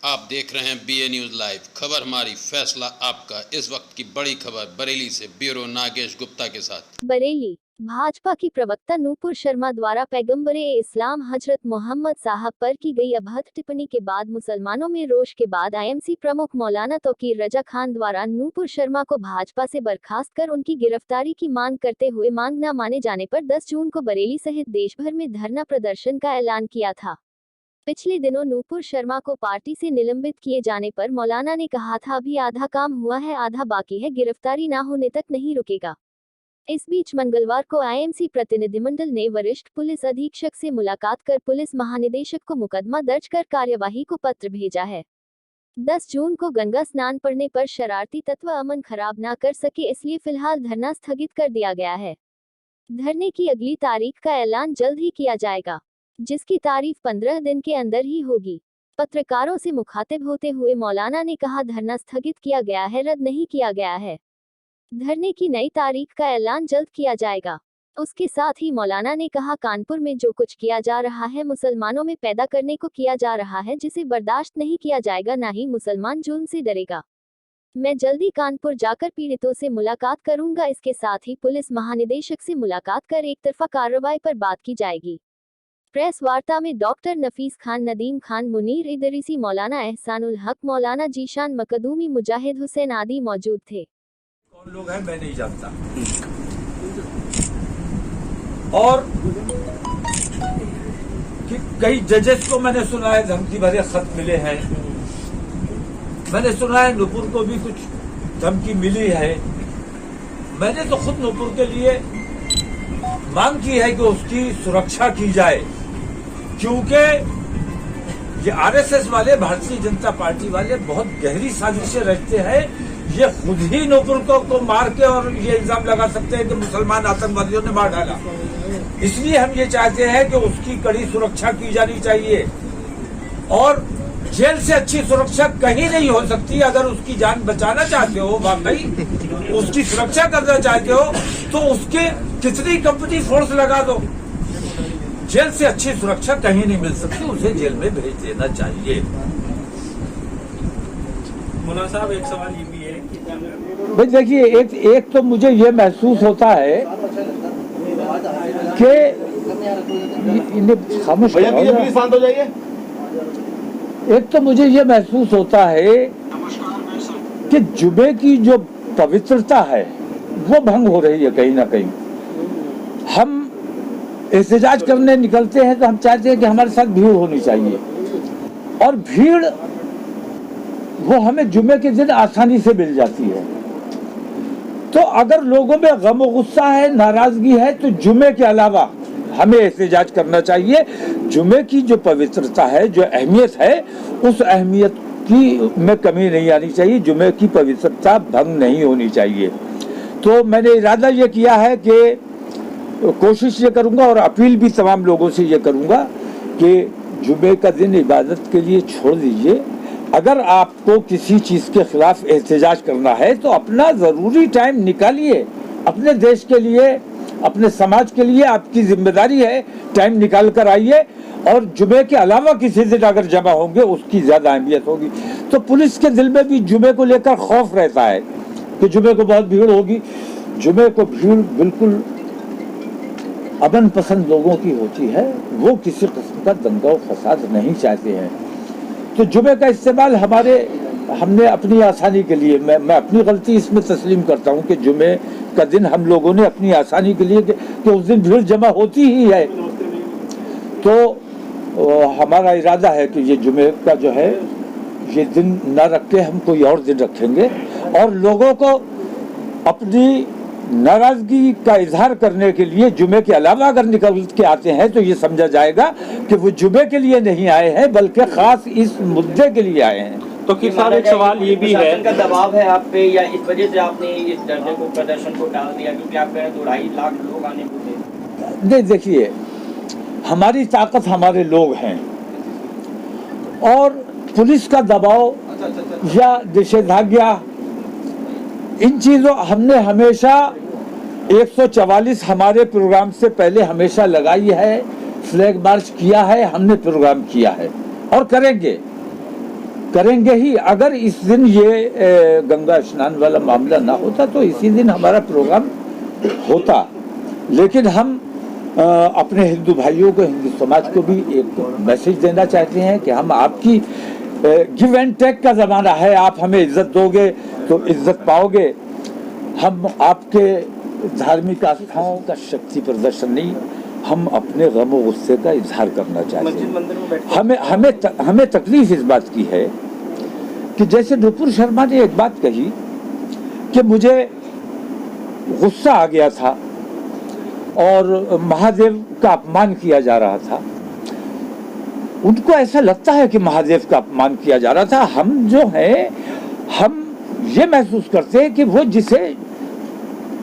आप देख रहे हैं BA न्यूज लाइव। खबर हमारी, फैसला आपका। इस वक्त की बड़ी खबर बरेली से ब्यूरो नागेश गुप्ता के साथ। बरेली भाजपा की प्रवक्ता नूपुर शर्मा द्वारा पैगंबर-ए-इस्लाम हजरत मोहम्मद साहब पर की गई अभद्र टिप्पणी के बाद मुसलमानों में रोष के बाद IMC प्रमुख मौलाना तौकीर रजा खान द्वारा नूपुर शर्मा को भाजपा से बर्खास्त कर उनकी गिरफ्तारी की मांग करते हुए मांग न माने जाने पर 10 जून को बरेली सहित देश भर में धरना प्रदर्शन का ऐलान किया था। पिछले दिनों नूपुर शर्मा को पार्टी से निलंबित किए जाने पर मौलाना ने कहा था, अभी आधा काम हुआ है, आधा बाकी है, गिरफ्तारी ना होने तक नहीं रुकेगा। इस बीच मंगलवार को IMC प्रतिनिधिमंडल ने वरिष्ठ पुलिस अधीक्षक से मुलाकात कर पुलिस महानिदेशक को मुकदमा दर्ज कर कार्यवाही को पत्र भेजा है। 10 जून को गंगा स्नान पड़ने पर शरारती तत्व अमन खराब ना कर सके, इसलिए फिलहाल धरना स्थगित कर दिया गया है। धरने की अगली तारीख का ऐलान जल्द ही किया जाएगा, जिसकी तारीख 15 दिन के अंदर ही होगी। पत्रकारों से मुखातिब होते हुए मौलाना ने कहा, धरना स्थगित किया गया है, रद्द नहीं किया गया है। धरने की नई तारीख का ऐलान जल्द किया जाएगा। उसके साथ ही मौलाना ने कहा, कानपुर में जो कुछ किया जा रहा है मुसलमानों में पैदा करने को किया जा रहा है, जिसे बर्दाश्त नहीं किया जाएगा, ना ही मुसलमान जुल्म से डरेगा। मैं जल्दी कानपुर जाकर पीड़ितों से मुलाकात करूंगा। इसके साथ ही पुलिस महानिदेशक से मुलाकात कर एक तरफा कार्रवाई पर बात की जाएगी। प्रेस वार्ता में डॉक्टर नफीस खान, नदीम खान, मुनीर इदरीसी, मौलाना एहसानुल हक, मौलाना जीशान मकदूमी, मुजाहिद हुसैन आदि मौजूद थे। कौन लोग हैं मैं नहीं जानता, और कि कई जजेस को मैंने सुना है धमकी भरे खत मिले हैं। मैंने सुना है नूपुर को भी कुछ धमकी मिली है। मैंने तो खुद नूपुर के लिए मांग की है कि उसकी सुरक्षा की जाए, क्योंकि ये RSS वाले, भारतीय जनता पार्टी वाले बहुत गहरी साजिशें रचते हैं। ये खुद ही नूपुर को मार के और ये इल्जाम लगा सकते हैं कि मुसलमान आतंकवादियों ने मार डाला। इसलिए हम ये चाहते हैं कि उसकी कड़ी सुरक्षा की जानी चाहिए, और जेल से अच्छी सुरक्षा कहीं नहीं हो सकती। अगर उसकी जान बचाना चाहते हो, वाकई उसकी सुरक्षा करना चाहते हो, तो उसके कितनी कंपनी फोर्स लगा दो, जेल से अच्छी सुरक्षा कहीं नहीं मिल सकती। उसे जेल में भेज देना चाहिए। मौलाना साहब, एक सवाल ये भी है भाई देखिए, एक तो मुझे ये महसूस होता है कि इन्हें खामोश शांत हो जाइए। एक तो मुझे ये महसूस होता है कि जुमे की जो पवित्रता है वो भंग हो रही है कहीं ना कहीं। हम एहतजाज करने निकलते हैं तो हम चाहते हैं कि हमारे साथ भीड़ होनी चाहिए, और भीड़ वो हमें जुमे के दिन आसानी से मिल जाती है। तो अगर लोगों में गम और गुस्सा है, नाराजगी है, तो जुमे के अलावा हमें एहतजाज करना चाहिए। जुमे की जो पवित्रता है, जो अहमियत है, उस अहमियत की में कमी नहीं आनी चाहिए। जुमे की पवित्रता भंग नहीं होनी चाहिए। तो मैंने इरादा ये किया है कि कोशिश ये करूंगा और अपील भी तमाम लोगों से ये करूंगा कि जुमे का दिन इबादत के लिए छोड़ दीजिए। अगर आपको किसी चीज़ के खिलाफ एहतजाज करना है तो अपना ज़रूरी टाइम निकालिए, अपने देश के लिए, अपने समाज के लिए आपकी जिम्मेदारी है। टाइम निकाल कर आइए, और जुमे के अलावा किसी दिन अगर जमा होंगे उसकी ज़्यादा अहमियत होगी। तो पुलिस के दिल में भी जुमे को लेकर खौफ रहता है कि जुमे को बहुत भीड़ होगी। जुमे को भीड़ बिल्कुल अमन पसंद लोगों की होती है, वो किसी किस्म का दंगा और फसाद नहीं चाहते हैं। तो जुमे का इस्तेमाल हमने अपनी आसानी के लिए, मैं अपनी गलती इसमें तस्लीम करता हूँ कि जुमे का दिन हम लोगों ने अपनी आसानी के लिए कि उस दिन भीड़ जमा होती ही है, तो हमारा इरादा है कि ये जुमे का जो है ये दिन न रख के हम कोई और दिन रखेंगे, और लोगों को अपनी नाराजगी का इजहार करने के लिए जुमे के अलावा अगर निकल के आते हैं तो ये समझा जाएगा कि वो जुमे के लिए नहीं आए हैं, बल्कि खास इस मुद्दे के लिए आए हैं। तो किसान, एक सवाल ये भी है, का दबाव है आप पे, या इस वजह से आपने इस धरने को, प्रदर्शन को टाल दिया, क्योंकि आप कह रहे हैं 2-2.5 लाख लोग आने को थे? नहीं, देखिए, हमारी ताकत हमारे लोग हैं, और पुलिस का दबाव या निषेधाज्ञा, इन चीज़ों हमने हमेशा 144 हमारे प्रोग्राम से पहले हमेशा लगाई है, फ्लैग मार्च किया है, हमने प्रोग्राम किया है और करेंगे। करेंगे ही। अगर इस दिन ये गंगा स्नान वाला मामला ना होता तो इसी दिन हमारा प्रोग्राम होता, लेकिन हम अपने हिंदू भाइयों को, हिंदू समाज को भी एक मैसेज देना चाहते हैं कि हम आपकी गिव एंड टेक का ज़माना है, आप हमें इज्जत दोगे तो इज्जत पाओगे। हम आपके धार्मिक आस्थाओं का शक्ति प्रदर्शन नहीं, हम अपने गम और गुस्से का इजहार करना चाहते हैं। हमें तकलीफ इस बात की है कि जैसे नुपुर शर्मा ने एक बात कही कि मुझे गुस्सा आ गया था और महादेव का अपमान किया जा रहा था। उनको ऐसा लगता है कि महादेव का अपमान किया जा रहा था। हम जो है, हम ये महसूस करते हैं कि वो जिसे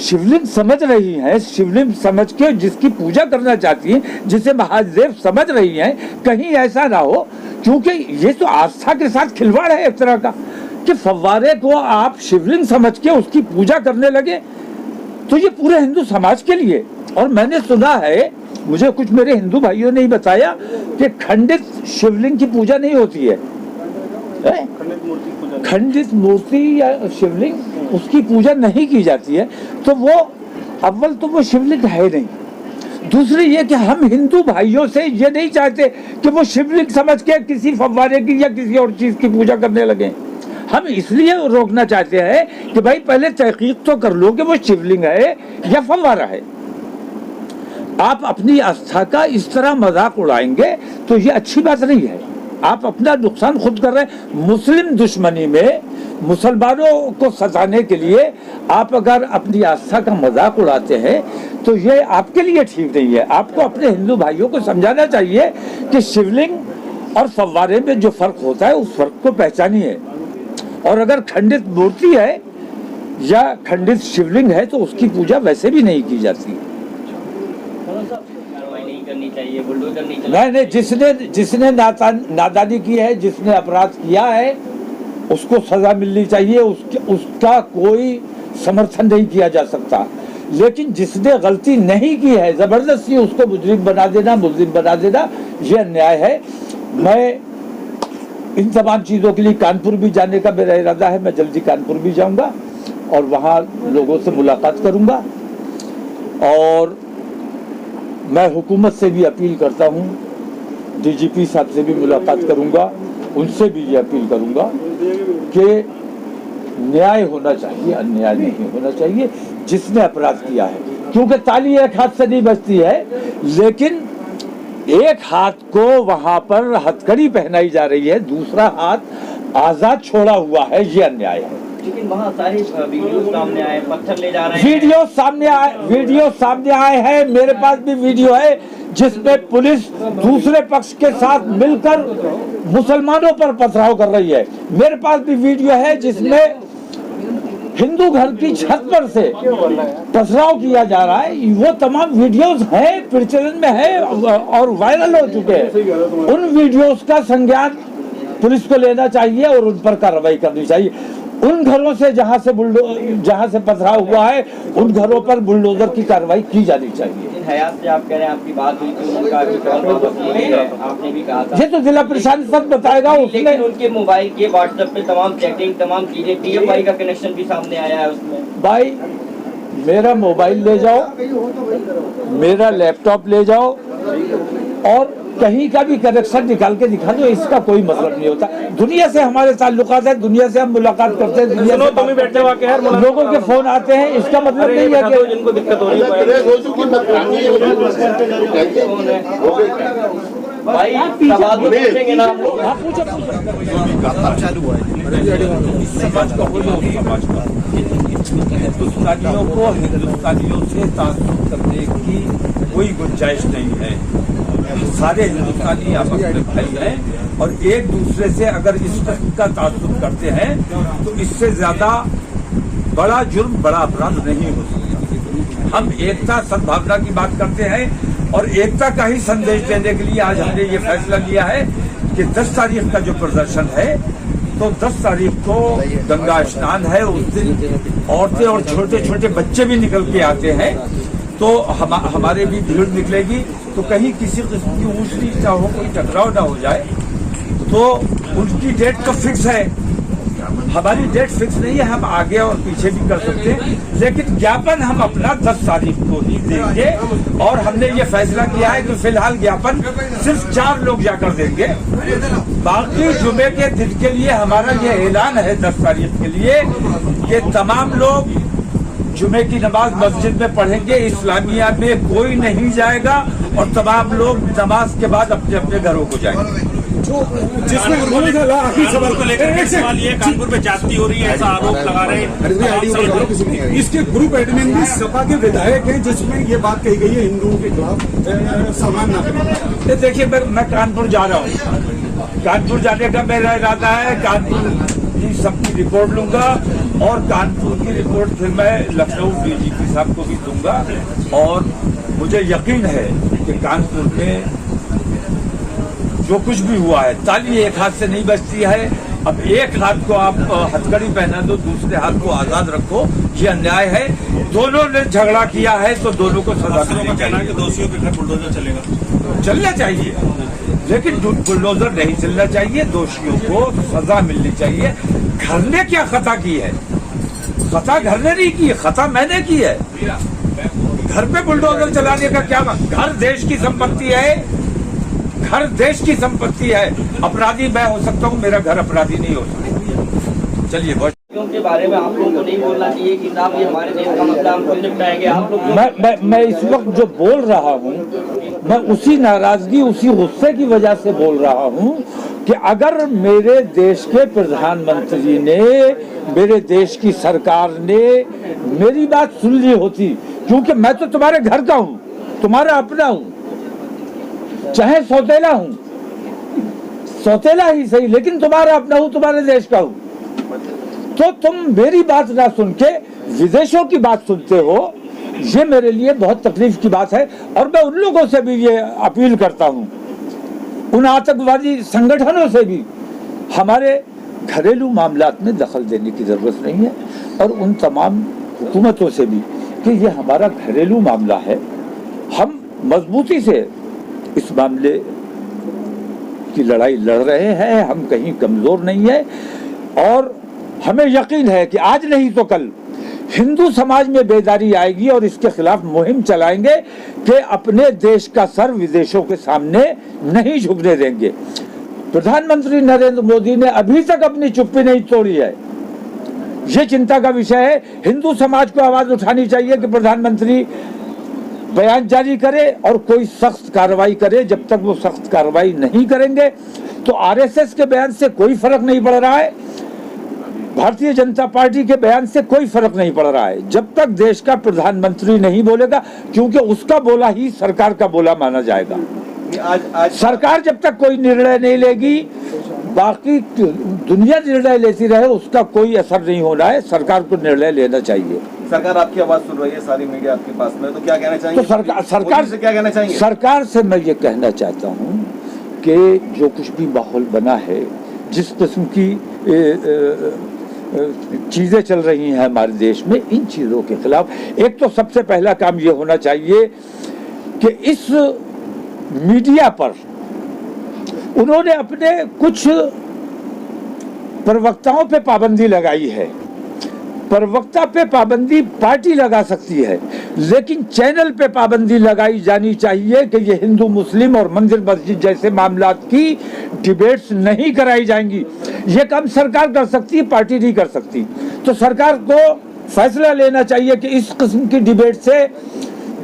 शिवलिंग समझ रही हैं, शिवलिंग समझ के जिसकी पूजा करना चाहती हैं, जिसे महादेव समझ रही हैं, कहीं ऐसा ना हो, क्योंकि ये तो आस्था के साथ खिलवाड़ है एक तरह का, कि फव्वारे को आप शिवलिंग समझ के उसकी पूजा करने लगे। तो ये पूरे हिंदू समाज के लिए, और मैंने सुना है, मुझे कुछ मेरे हिंदू भाइयों ने ही बताया कि खंडित शिवलिंग की पूजा नहीं होती है, खंडित मूर्ति या शिवलिंग उसकी पूजा नहीं की जाती है। तो वो अव्वल तो वो शिवलिंग है नहीं, दूसरी ये कि हम हिंदू भाइयों से ये नहीं चाहते कि वो शिवलिंग समझ के किसी फव्वारे की या किसी और चीज की पूजा करने लगे। हम इसलिए रोकना चाहते हैं कि भाई पहले तहकीक तो कर लो कि वो शिवलिंग है या फव्वारा है। आप अपनी आस्था का इस तरह मजाक उड़ाएंगे तो ये अच्छी बात नहीं है, आप अपना नुकसान खुद कर रहे हैं। मुस्लिम दुश्मनी में मुसलमानों को सताने के लिए आप अगर अपनी आस्था का मजाक उड़ाते हैं तो ये आपके लिए ठीक नहीं है। आपको अपने हिंदू भाइयों को समझाना चाहिए कि शिवलिंग और फव्वारे में जो फर्क होता है उस फर्क को पहचानिए, और अगर खंडित मूर्ति है या खंडित शिवलिंग है तो उसकी पूजा वैसे भी नहीं की जाती। नहीं, जिसने नादानी की है, जिसने अपराध किया है, उसको सजा मिलनी चाहिए, उसका कोई समर्थन नहीं किया जा सकता। लेकिन जिसने गलती नहीं की है, जबरदस्ती उसको मुजरिम बना देना, ये अन्याय है। मैं इन तमाम चीज़ों के लिए कानपुर भी जाने का मेरा इरादा है। मैं जल्दी कानपुर भी जाऊंगा और वहाँ लोगों से मुलाकात करूंगा, और मैं हुकूमत से भी अपील करता हूँ, डीजीपी साहब से भी मुलाकात करूंगा, उनसे भी ये अपील करूंगा कि न्याय होना चाहिए, अन्याय नहीं होना चाहिए जिसने अपराध किया है। क्योंकि ताली एक हाथ से नहीं बजती है, लेकिन एक हाथ को वहां पर हथकड़ी पहनाई जा रही है, दूसरा हाथ आजाद छोड़ा हुआ है, ये अन्याय है। लेकिन वहाँ सारे वीडियो सामने आए, पत्थर ले जा रहे हैं, वीडियो सामने आए हैं। मेरे पास भी वीडियो है जिसमें पुलिस दूसरे पक्ष के साथ मिलकर मुसलमानों पर पथराव कर रही है। मेरे पास भी वीडियो है जिसमें हिंदू घर की छत पर से पथराव किया जा रहा है। वो तमाम वीडियोस हैं, प्रचलन में है और वायरल हो चुके हैं। उन वीडियोस का संज्ञान पुलिस को लेना चाहिए और उन पर कार्रवाई करनी चाहिए। उन घरों से जहां से पथराव हुआ है, उन घरों पर बुलडोजर की कार्रवाई की जानी चाहिए। हयात से आप कह रहे हैं, आपकी बात हुई थी, उनका आपने भी कहा था, ये तो जिला प्रशासन बताएगा। उसमें उनके मोबाइल के व्हाट्सएप पे तमाम चैटिंग, तमाम चीजें, PFI का कनेक्शन भी सामने आया है उसमें। भाई मेरा मोबाइल ले जाओ, मेरा लैपटॉप ले जाओ और कहीं का भी कनेक्शन निकाल के दिखा दो, इसका कोई मतलब नहीं होता। दुनिया से हमारे ताल्लुकात है, दुनिया से हम मुलाकात करते हैं, दुनिया से तुम ही बैठे हो आके यार, लोगों के फोन आते हैं, इसका मतलब नहीं है कि जिनको दिक्कत हो रही है भाई सवाल तो पूछेंगे ना। हिंदुस्तानियों को हिंदुस्तानियों से ताल्लुक करने की कोई गुंजाइश नहीं है। सारे हिंदुस्तानी आपस में भाई हैं और एक दूसरे से अगर इस तरह का ताल्लुक करते हैं तो इससे ज्यादा बड़ा जुर्म, बड़ा अपराध नहीं हो सकता। हम एकता सद्भावना की बात करते हैं और एकता का ही संदेश देने के लिए आज हमने ये फैसला लिया है कि 10 तारीख का जो प्रदर्शन है, तो 10 तारीख को गंगा स्नान है। उस दिन औरतें और छोटे छोटे बच्चे भी निकल के आते हैं, तो हमारे भी भीड़ निकलेगी, तो कहीं किसी किस्म की ऊंच नीच ना हो, कोई टकराव ना हो जाए। तो उनकी डेट तो फिक्स है, हमारी डेट फिक्स नहीं है, हम आगे और पीछे भी कर सकते हैं, लेकिन ज्ञापन हम अपना 10 तारीख को ही देंगे। और हमने ये फैसला किया है कि फिलहाल ज्ञापन सिर्फ 4 लोग जाकर देंगे। बाकी जुमे के दिन के लिए हमारा ये ऐलान है 10 तारीख के लिए कि तमाम लोग जुमे की नमाज मस्जिद में पढ़ेंगे, इस्लामिया में कोई नहीं जाएगा और तमाम लोग नमाज के बाद अपने अपने घरों को जाएंगे। जिसमें आखिरी सवाल को लेकर एक सवाल ये कानपुर में जाति हो रही है, ऐसा आरोप लगा रहे हैं। इसके ग्रुप एडमिन भी सपा के विधायक हैं, जिसमें ये बात कही गई है हिंदुओं के खिलाफ सम्मान न करें। देखिए, मैं कानपुर जा रहा हूँ, कानपुर जाने का मेरा इरादा है, कानपुर की सबकी रिपोर्ट लूंगा और कानपुर की रिपोर्ट फिर मैं लखनऊ डीजीपी साहब को भी दूंगा। और मुझे यकीन है कि कानपुर में जो कुछ भी हुआ है, ताली एक हाथ से नहीं बजती है। अब एक हाथ को आप हथकड़ी पहना दो, दूसरे हाथ को आजाद रखो, ये अन्याय है। दोनों ने झगड़ा किया है तो दोनों को सजा मिलनी चाहिए। दोषियों के घर बुलडोजर चलेगा, चलना चाहिए, लेकिन बुलडोजर नहीं चलना चाहिए। दोषियों को सजा मिलनी चाहिए। घर ने क्या खता की है? खता घर ने नहीं की, खता मैंने की है। घर पे बुलडोजर चलाने का क्या? घर देश की संपत्ति है, घर देश की संपत्ति है। अपराधी मैं हो सकता हूँ, मेरा घर अपराधी नहीं हो सकता। चलिए, बहुत के बारे में आप लोगों को नहीं बोलना चाहिए कि साहब ये हमारे देश का मसला हम खुद निपटाएंगे। आप लोग मैं इस वक्त जो बोल रहा हूँ, मैं उसी नाराजगी, उसी गुस्से की वजह से बोल रहा हूँ कि अगर मेरे देश के प्रधानमंत्री ने, मेरे देश की सरकार ने मेरी बात सुन ली होती, क्योंकि मैं तो तुम्हारे घर का हूँ, तुम्हारा अपना हूँ, चाहे सौतेला हूं, सौतेला ही सही, लेकिन तुम्हारा अपना हूं, तुम्हारे देश का हूं। तो तुम मेरी बात ना सुन के विदेशों की बात सुनते हो, ये मेरे लिए बहुत तकलीफ की बात है। और मैं उन लोगों से भी ये अपील करता हूं, उन आतंकवादी संगठनों से भी, हमारे घरेलू मामलात में दखल देने की जरूरत नहीं है। और उन तमाम हुकूमतों से भी कि ये हमारा घरेलू मामला है, हम मजबूती से इस मामले की लड़ाई लड़ रहे हैं, हम कहीं कमजोर नहीं है। और हमें यकीन है कि आज नहीं तो कल हिंदू समाज में बेदारी आएगी और इसके खिलाफ मुहिम चलाएंगे कि अपने देश का सर विदेशों के सामने नहीं झुकने देंगे। प्रधानमंत्री नरेंद्र मोदी ने अभी तक अपनी चुप्पी नहीं तोड़ी है, ये चिंता का विषय है। हिंदू समाज को आवाज उठानी चाहिए कि प्रधानमंत्री बयान जारी करे और कोई सख्त कार्रवाई करे। जब तक वो सख्त कार्रवाई नहीं करेंगे तो आरएसएस के बयान से कोई फर्क नहीं पड़ रहा है, भारतीय जनता पार्टी के बयान से कोई फर्क नहीं पड़ रहा है, जब तक देश का प्रधानमंत्री नहीं बोलेगा, क्योंकि उसका बोला ही सरकार का बोला माना जाएगा। आज सरकार जब तक कोई निर्णय नहीं लेगी, बाकी दुनिया निर्णय लेती रहे, उसका कोई असर नहीं होना है। सरकार को निर्णय लेना चाहिए। सरकार आपकी आवाज सुन रही है, सारी मीडिया आपके पास में, तो क्या कहना चाहेंगे? तो सरकार से क्या कहना चाहेंगे? सरकार से मैं ये कहना चाहता हूँ कि जो कुछ भी माहौल बना है, जिस किस्म की चीजें चल रही हैं हमारे देश में, इन चीजों के खिलाफ एक तो सबसे पहला काम ये होना चाहिए कि इस मीडिया पर उन्होंने अपने कुछ प्रवक्ताओं पे पाबंदी लगाई है। प्रवक्ता पे पाबंदी पार्टी लगा सकती है, लेकिन चैनल पे पाबंदी लगाई जानी चाहिए कि ये हिंदू मुस्लिम और मंदिर मस्जिद जैसे मामलात की डिबेट्स नहीं कराई जाएंगी। ये काम सरकार कर सकती है, पार्टी नहीं कर सकती। तो सरकार को फैसला लेना चाहिए कि इस किस्म की डिबेट से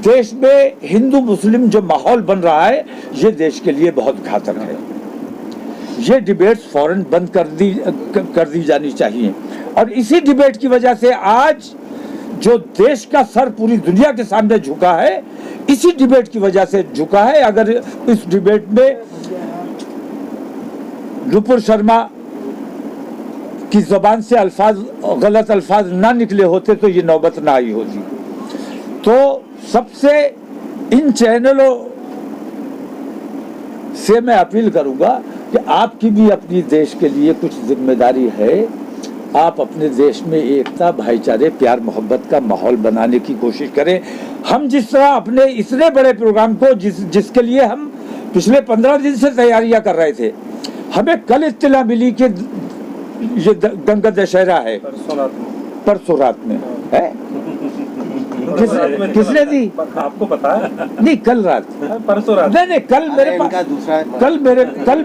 देश में हिंदू मुस्लिम जो माहौल बन रहा है, ये देश के लिए बहुत घातक है। ये डिबेट्स फौरन बंद कर दी जानी चाहिए। और इसी डिबेट की वजह से आज जो देश का सर पूरी दुनिया के सामने झुका है, इसी डिबेट की वजह से झुका है। अगर इस डिबेट में नुपुर शर्मा की जुबान से गलत अल्फाज ना निकले होते तो ये नौबत ना आई होती। तो सबसे इन चैनलों से मैं अपील करूंगा कि आपकी भी अपनी देश के लिए कुछ जिम्मेदारी है। आप अपने देश में एकता, भाईचारे, प्यार मोहब्बत का माहौल बनाने की कोशिश करें। हम जिस तरह अपने इतने बड़े प्रोग्राम को जिसके लिए हम पिछले 15 दिन से तैयारियां कर रहे थे, हमें कल इत्तला मिली कि ये गंगा दशहरा है परसों रात में है। किसने दी? आपको पता है? नहीं, कल रात, परसों रात। नहीं कल मेरे पास, कल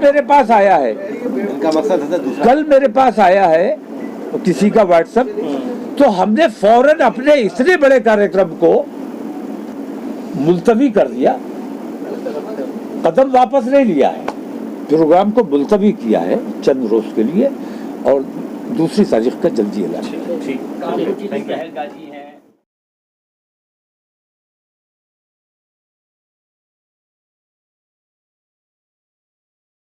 मेरे पास आया है, इनका मकसद है दूसरा। कल मेरे पास आया है किसी का व्हाट्सएप, तो हमने फौरन अपने इतने बड़े कार्यक्रम को मुलतवी कर दिया, कदम वापस नहीं लिया है, प्रोग्राम को मुलतवी किया है चंद रोज के लिए, और दूसरी तारीख का जल्दी ऐलान। कानपुर की जो पहलगाजी है